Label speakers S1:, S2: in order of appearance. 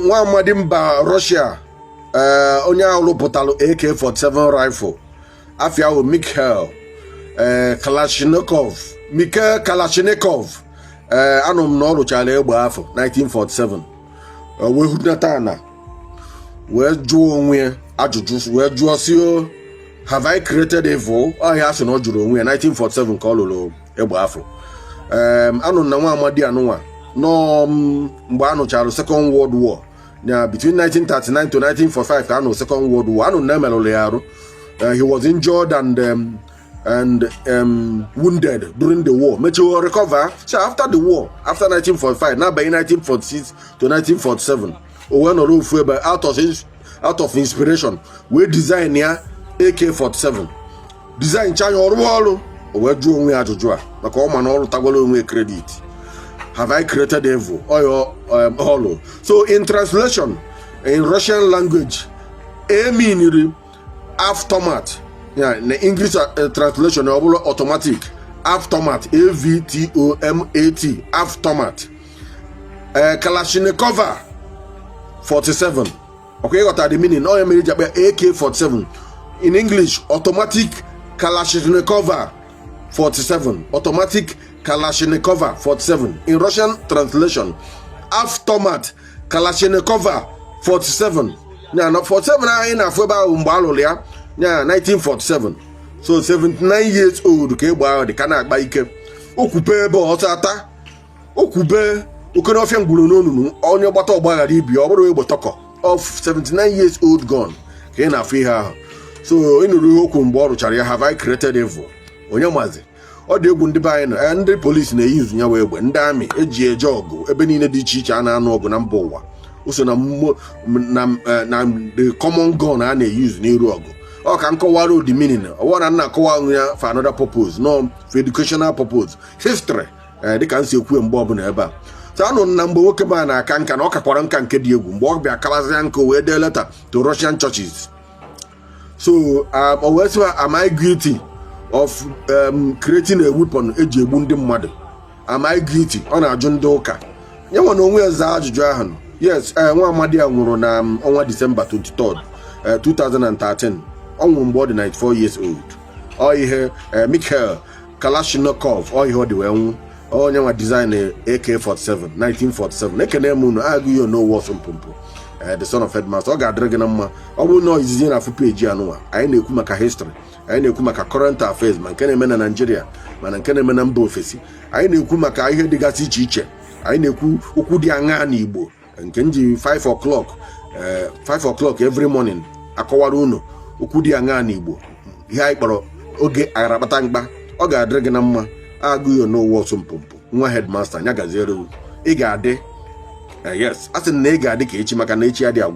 S1: nwa amadi mba Russia onye ahụ rụpụtalụ AK-47 rifle afia ahụ Mikhail Kalashnikov anụ m na ọ rụchara egbe afọ 1947 wee hụnata ana wee jụọ onwe ajụjụ wee jụọ si have I created evil? Ọhịa sị na ọ jụrụ onwe ya 1947 ka ọ lụrụ egbe afọ. Anụ na nwa amadi anụnwa nọ mgbe anụchara Second World War na between 1939 to 1945 ka anụ Second World War. Anụ na emerụrụ ya arụ. He was injured and wounded during the war. Mechi recover. So after the war, after 1945, now by 1946 to 1947, we nọrọ ofu ebe out of inspiration we design ya AK-47 design chanya ọrụ wee jụọ onwe ajụjụ a maka ọma na ọrụ tagwara onwe credit. Have I created evil? Hollow. So in translation, in Russian language, a meaning aftermath. Yeah, in the English translation, automatic. Aftermath. AVTOMAT. Aftermath. Kalashnikov 47. Okay, what are the meaning? No, AK-47. In English, automatic Kalashnikov 47. Automatic Kalashnikov 47. In Russian translation, aftermath Kalashnikov 47. Now, 47 in Afuba Umbalolia. Yeah, 1947. So 79 years old. Okay, wow, the Kana Baike. Okupe Botata. Okube. Ukonofian Bulununu. On your bottle by a ribi or botoko. Of 79 years old gone. Okay, na fiha. So in Ruokum Boro Charia, have I created evil? Onyamazi. Or the Bundibaino and the police na use Yawe when Dami, Eji Jogo, Ebenina di Chicha and Anogonamboa. Also, the common gun and they use Nirogo. Or can call the meaning. Or I'm not calling for another purpose, no, for educational purpose. History, they can see Queen Bob Neba. So I know number Wakabana can Okaporan can Kedium, walk by Kalazanko, where they letter to Russian churches. So, always am I guilty of creating a weapon, a Jebundim mother? Am I guilty on a John Doka? You want to know where's Jahan? Yes, one Madia on December 23rd, 2013. On board 94 years old. Or you hear Mikhail Kalashnikov, or you heard the way on your design AK-47, 1947. They can name argue you know what's on Pumpo. The son of headmaster, got dragon. I will know is in a page. I know Kumaka history. I know Kumaka current affairs. Man can men in Nigeria. Man can men in Bofesi. I know Kumaka. I hear the Gasi Chiche. I know Ukudiangani Bo. And Kenji 5 o'clock. 5 o'clock every morning. Akawaruno. Ukudiangani Bo. Highboro. Oge Arabatangba. Oga dragon. Argue you know what's on Pumpo. One headmaster. Yaga zero. Igade. Yes, as a nega, the Kichimaka nature, they are